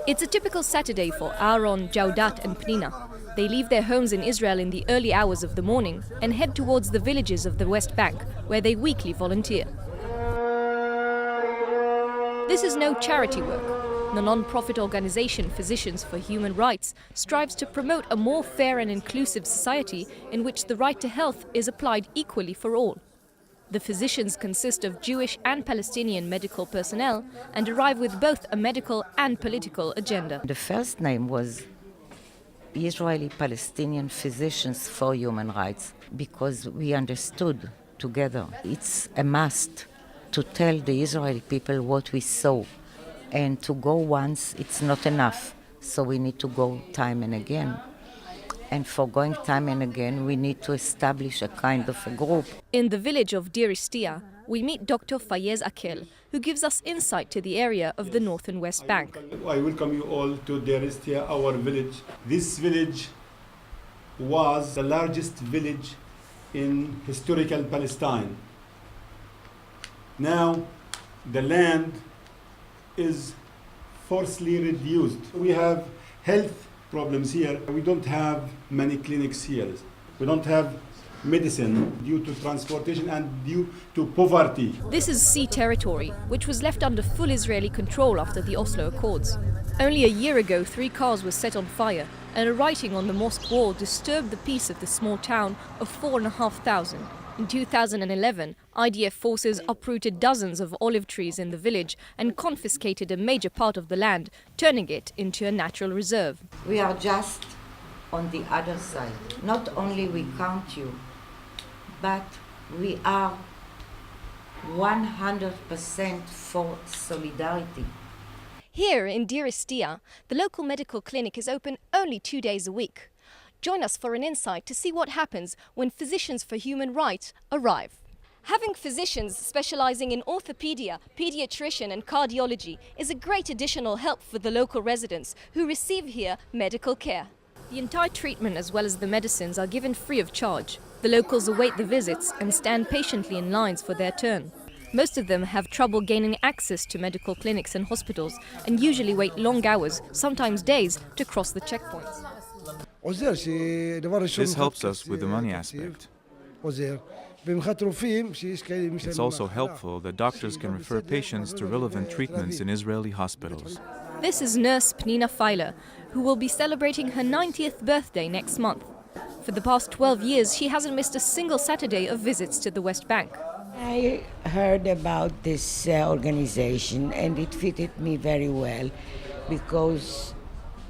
It's a typical Saturday for Aaron, Jaudat and Pnina. They leave their homes in Israel in the early hours of the morning and head towards the villages of the West Bank, where they weekly volunteer. This is no charity work. The non-profit organization Physicians for Human Rights strives to promote a more fair and inclusive society in which the right to health is applied equally for all. The physicians consist of Jewish and Palestinian medical personnel and arrive with both a medical and political agenda. The first name was Israeli-Palestinian Physicians for Human Rights because we understood together it's a must to tell the Israeli people what we saw, and to go once it's not enough, so we need to go time and again. And for going time and again, we need to establish a kind of a group. In the village of Deir Istia, we meet Dr. Fayez Akel, who gives us insight to the area of the North and West Bank. I welcome you all to Deir Istia, our village. This village was the largest village in historical Palestine. Now, the land is forcibly reduced. We have health problems here. We don't have many clinics here. We don't have medicine due to transportation and due to poverty. This is sea territory, which was left under full Israeli control after the Oslo Accords. Only a year ago, 3 cars were set on fire, and a writing on the mosque wall disturbed the peace of the small town of 4,500. In 2011, IDF forces uprooted dozens of olive trees in the village and confiscated a major part of the land, turning it into a natural reserve. We are just on the other side. Not only we count you, but we are 100% for solidarity. Here in Deir Istia, the local medical clinic is open only 2 days a week. Join us for an insight to see what happens when Physicians for Human Rights arrive. Having physicians specializing in orthopedia, pediatrician and cardiology is a great additional help for the local residents who receive here medical care. The entire treatment as well as the medicines are given free of charge. The locals await the visits and stand patiently in lines for their turn. Most of them have trouble gaining access to medical clinics and hospitals and usually wait long hours, sometimes days, to cross the checkpoints. This helps us with the money aspect. It's also helpful that doctors can refer patients to relevant treatments in Israeli hospitals. This is nurse Pnina Feiler, who will be celebrating her 90th birthday next month. For the past 12 years, she hasn't missed a single Saturday of visits to the West Bank. I heard about this organization and it fitted me very well because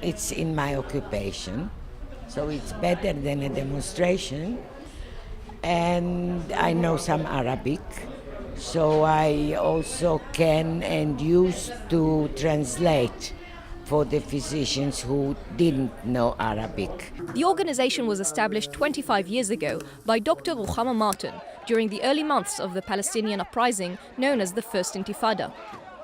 it's in my occupation. So it's better than a demonstration. And I know some Arabic, so I also can and used to translate for the physicians who didn't know Arabic. The organization was established 25 years ago by Dr. Ruchama Martin during the early months of the Palestinian uprising known as the First Intifada.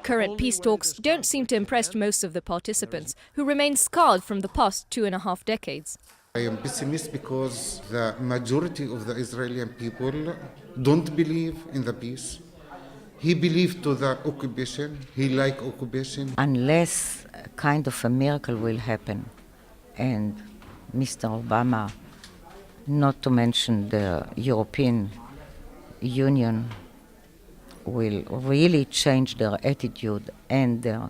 Current peace talks don't seem to impress most of the participants, who remain scarred from the past 2.5 decades. I am pessimist because the majority of the Israeli people don't believe in the peace. He believed to the occupation, he liked occupation. Unless a kind of a miracle will happen, and Mr. Obama, not to mention the European Union, will really change their attitude and their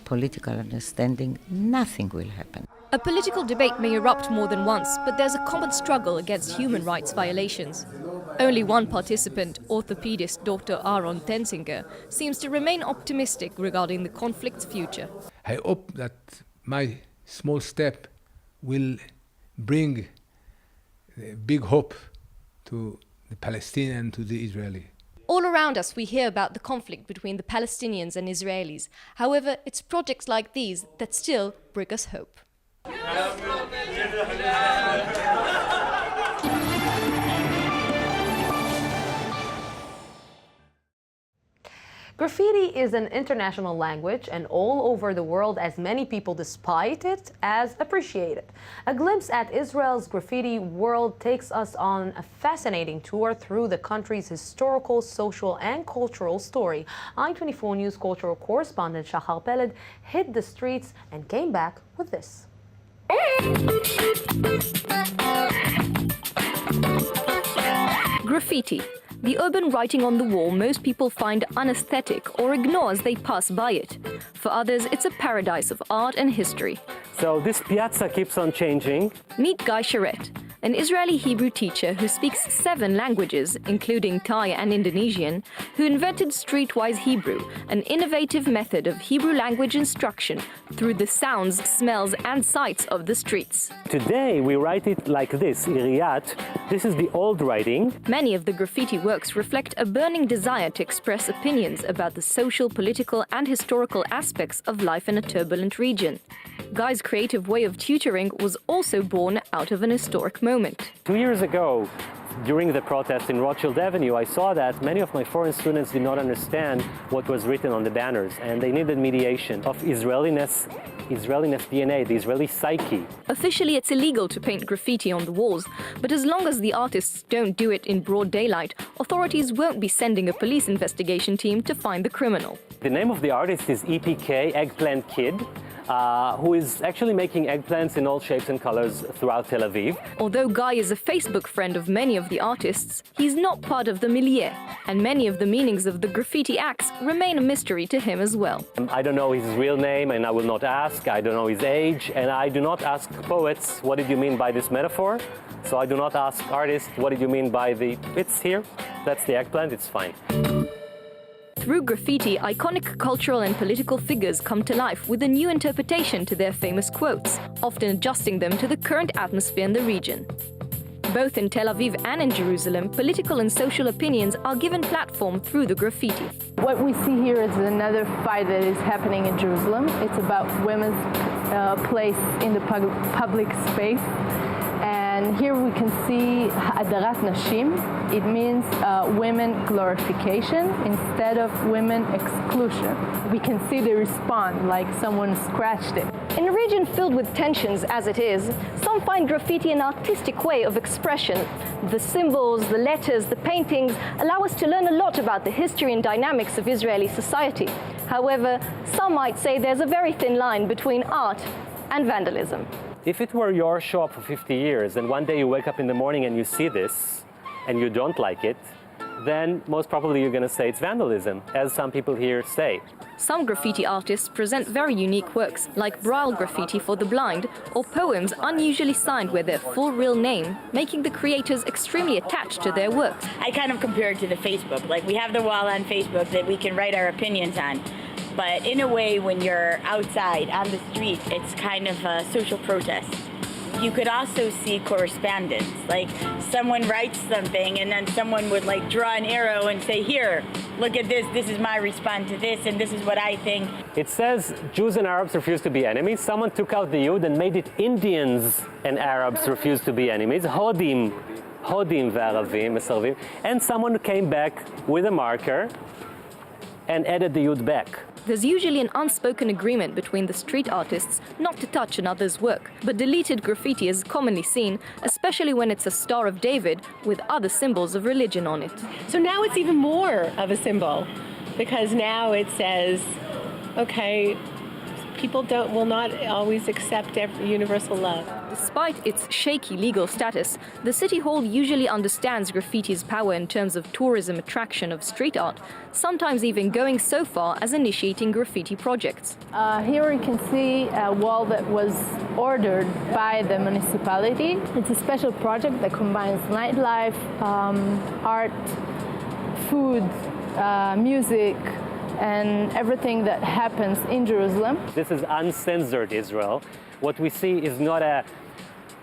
political understanding, nothing will happen. A political debate may erupt more than once, but there's a common struggle against human rights violations. Only one participant, orthopedist Dr. Aaron Tensinger, seems to remain optimistic regarding the conflict's future. I hope that my small step will bring a big hope to the Palestinian, to the Israeli. All around us we hear about the conflict between the Palestinians and Israelis. However, it's projects like these that still bring us hope. Graffiti is an international language and all over the world, as many people despite it as appreciate it. A glimpse at Israel's graffiti world takes us on a fascinating tour through the country's historical, social and cultural story. i24 News cultural correspondent Shahar Peled hit the streets and came back with this. Graffiti. The urban writing on the wall most people find unaesthetic or ignore as they pass by it. For others, it's a paradise of art and history. So this piazza keeps on changing. Meet Guy Charette, an Israeli Hebrew teacher who speaks 7 languages, including Thai and Indonesian, who invented Streetwise Hebrew, an innovative method of Hebrew language instruction through the sounds, smells and sights of the streets. Today we write it like this, Iriyat. This is the old writing. Many of the graffiti works reflect a burning desire to express opinions about the social, political and historical aspects of life in a turbulent region. Guy's creative way of tutoring was also born out of an historic moment. 2 years ago, during the protest in Rothschild Avenue, I saw that many of my foreign students did not understand what was written on the banners, and they needed mediation of Israeliness DNA, the Israeli psyche. Officially, it's illegal to paint graffiti on the walls, but as long as the artists don't do it in broad daylight, authorities won't be sending a police investigation team to find the criminal. The name of the artist is EPK, Eggplant Kid, who is actually making eggplants in all shapes and colors throughout Tel Aviv. Although Guy is a Facebook friend of many of the artists, he's not part of the milieu, and many of the meanings of the graffiti acts remain a mystery to him as well. I don't know his real name, and I will not ask. I don't know his age, and I do not ask poets, what did you mean by this metaphor? So I do not ask artists, what did you mean by the, it's here, that's the eggplant, it's fine. Through graffiti, iconic cultural and political figures come to life with a new interpretation to their famous quotes, often adjusting them to the current atmosphere in the region. Both in Tel Aviv and in Jerusalem, political and social opinions are given platform through the graffiti. What we see here is another fight that is happening in Jerusalem. It's about women's place in the public space. And here we can see Hadarat Nashim. It means women glorification instead of women exclusion. We can see they respond like someone scratched it. In a region filled with tensions as it is, some find graffiti an artistic way of expression. The symbols, the letters, the paintings allow us to learn a lot about the history and dynamics of Israeli society. However, some might say there's a very thin line between art and vandalism. If it were your shop for 50 years and one day you wake up in the morning and you see this and you don't like it, then most probably you're going to say it's vandalism, as some people here say. Some graffiti artists present very unique works, like Braille graffiti for the blind, or poems unusually signed with their full real name, making the creators extremely attached to their works. I kind of compare it to the Facebook. Like, we have the wall on Facebook that we can write our opinions on. But in a way, when you're outside on the street, it's kind of a social protest. You could also see correspondence, like someone writes something and then someone would like draw an arrow and say, here, look at this is my response to this, and this is what I think. It says Jews and Arabs refuse to be enemies. Someone took out the Yud and made it Indians and Arabs refuse to be enemies. Hodim ve'aravim, mesarvim. And someone came back with a marker and added the Yud back. There's usually an unspoken agreement between the street artists not to touch another's work, but deleted graffiti is commonly seen, especially when it's a Star of David with other symbols of religion on it. So now it's even more of a symbol, because now it says, okay, people will not always accept universal love. Despite its shaky legal status, the City Hall usually understands graffiti's power in terms of tourism attraction of street art, sometimes even going so far as initiating graffiti projects. Here we can see a wall that was ordered by the municipality. It's a special project that combines nightlife, art, food, music, and everything that happens in Jerusalem. This is uncensored Israel. What we see is not a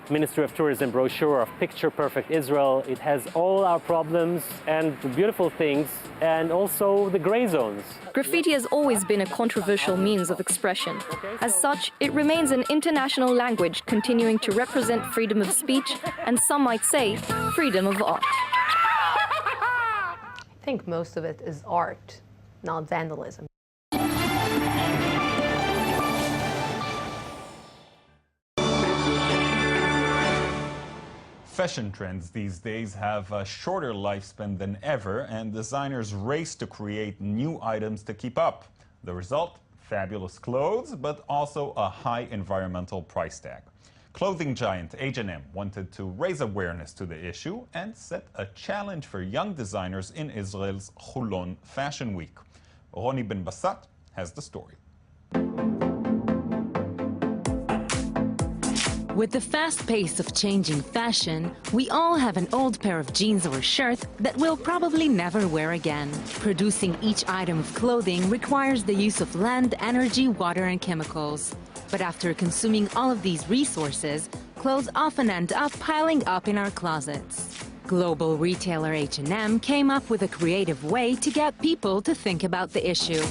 Ministry of Tourism brochure of picture-perfect Israel. It has all our problems and the beautiful things, and also the gray zones. Graffiti has always been a controversial means of expression. As such, it remains an international language continuing to represent freedom of speech and, some might say, freedom of art. I think most of it is art. not vandalism. Fashion trends these days have a shorter lifespan than ever, and designers race to create new items to keep up. The result? Fabulous clothes, but also a high environmental price tag. Clothing giant H&M wanted to raise awareness to the issue and set a challenge for young designers in Israel's Hulon Fashion Week. Roni Ben Bassat has the story. With the fast pace of changing fashion, we all have an old pair of jeans or shirt that we'll probably never wear again. Producing each item of clothing requires the use of land, energy, water, and chemicals. But after consuming all of these resources, clothes often end up piling up in our closets. Global retailer H&M came up with a creative way to get people to think about the issue.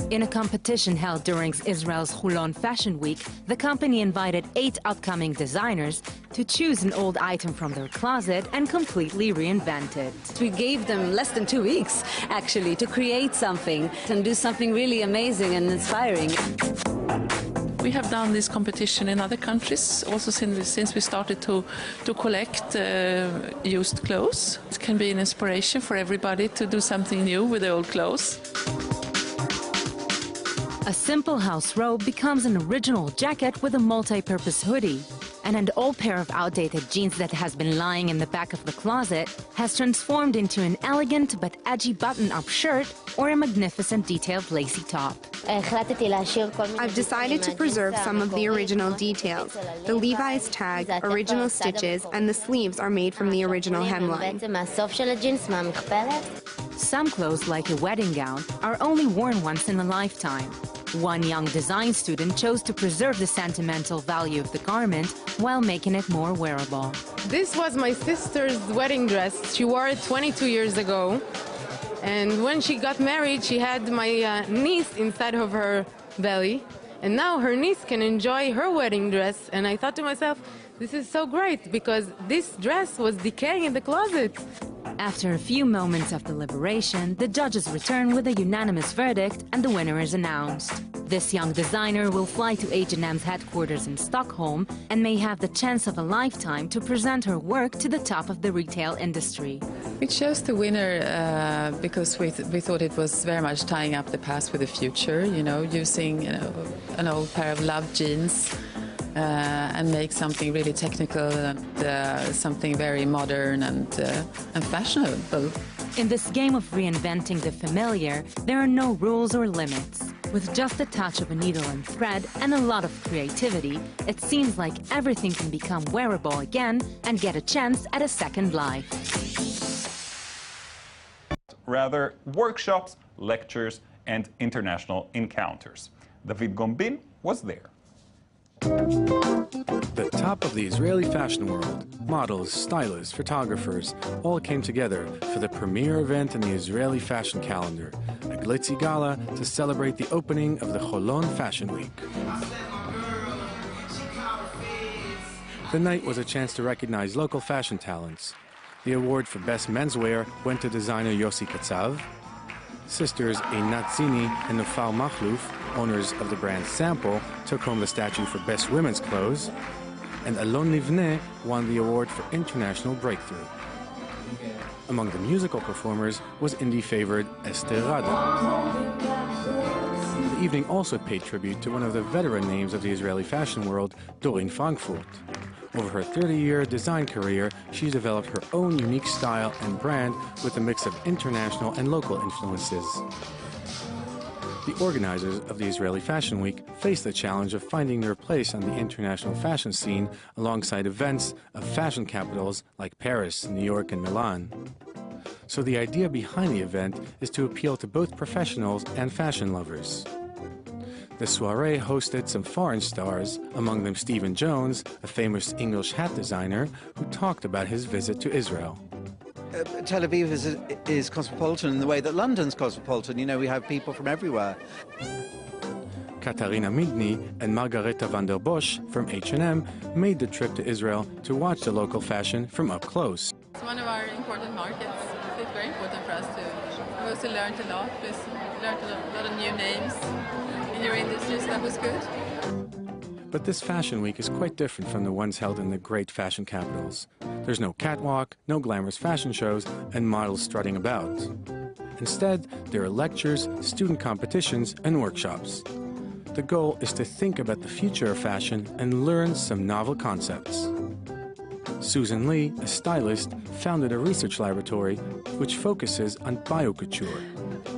In a competition held during Israel's Hulon Fashion Week, the company invited 8 upcoming designers to choose an old item from their closet and completely reinvent it. We gave them less than 2 weeks, actually, to create something and do something really amazing and inspiring. We have done this competition in other countries, also since we started to collect used clothes. It can be an inspiration for everybody to do something new with the old clothes. A simple house robe becomes an original jacket with a multi-purpose hoodie. And an old pair of outdated jeans that has been lying in the back of the closet has transformed into an elegant but edgy button-up shirt or a magnificent detailed lacy top. I've decided to preserve some of the original details. The Levi's tag, original stitches, and the sleeves are made from the original hemline. Some clothes, like a wedding gown, are only worn once in a lifetime. One young design student chose to preserve the sentimental value of the garment while making it more wearable. This was my sister's wedding dress. She wore it 22 years ago. And when she got married, she had my niece inside of her belly. And now her niece can enjoy her wedding dress. And I thought to myself, this is so great, because this dress was decaying in the closet. After a few moments of deliberation, the judges return with a unanimous verdict and the winner is announced. This young designer will fly to H&M's headquarters in Stockholm and may have the chance of a lifetime to present her work to the top of the retail industry. We chose the winner because we thought it was very much tying up the past with the future, using an old pair of love jeans and make something really technical and something very modern and fashionable. In this game of reinventing the familiar, there are no rules or limits. With just a touch of a needle and thread and a lot of creativity, it seems like everything can become wearable again and get a chance at a second life. Rather, workshops, lectures, and international encounters. David Gombin was there. The top of the Israeli fashion world, models, stylists, photographers, all came together for the premier event in the Israeli fashion calendar, a glitzy gala to celebrate the opening of the Hulon Fashion Week. The night was a chance to recognize local fashion talents. The award for Best Menswear went to designer Yossi Katsav. Sisters Einat Zini and Nufal Makhlouf, owners of the brand Sample, took home the statue for Best Women's Clothes, and Alon Livne won the award for International Breakthrough. Among the musical performers was indie favorite Esther Rada. The evening also paid tribute to one of the veteran names of the Israeli fashion world, Doreen Frankfurt. Over her 30-year design career, she's developed her own unique style and brand with a mix of international and local influences. The organizers of the Israeli Fashion Week face the challenge of finding their place on the international fashion scene alongside events of fashion capitals like Paris, New York, and Milan. So the idea behind the event is to appeal to both professionals and fashion lovers. The soirée hosted some foreign stars, among them Stephen Jones, a famous English hat designer, who talked about his visit to Israel. Tel Aviv is cosmopolitan in the way that London's cosmopolitan. We have people from everywhere. Katarina Midny and Margareta van der Bosch from H&M made the trip to Israel to watch the local fashion from up close. It's one of of our important markets. It's very important for us to. We also learned a lot. We learned a lot of new names in your industry, so that was good. But this fashion week is quite different from the ones held in the great fashion capitals. There's no catwalk, no glamorous fashion shows, and models strutting about. Instead, there are lectures, student competitions, and workshops. The goal is to think about the future of fashion and learn some novel concepts. Susan Lee, a stylist, founded a research laboratory which focuses on biocouture.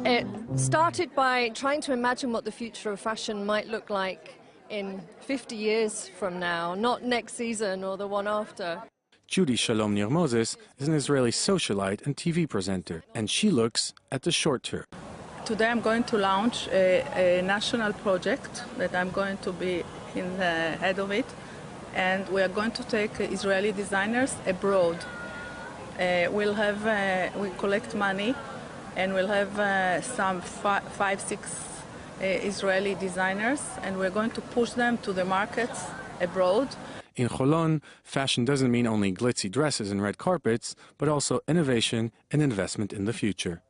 It started by trying to imagine what the future of fashion might look like in 50 years from now, not next season or the one after. Judy Shalom Nir Moses is an Israeli socialite and TV presenter, and she looks at the short term. Today I'm going to launch a national project that I'm going to be in the head of it, and we are going to take Israeli designers abroad. We'll collect money, and we'll have some 5-6 Israeli designers, and we're going to push them to the markets abroad. In Holon, fashion doesn't mean only glitzy dresses and red carpets, but also innovation and investment in the future.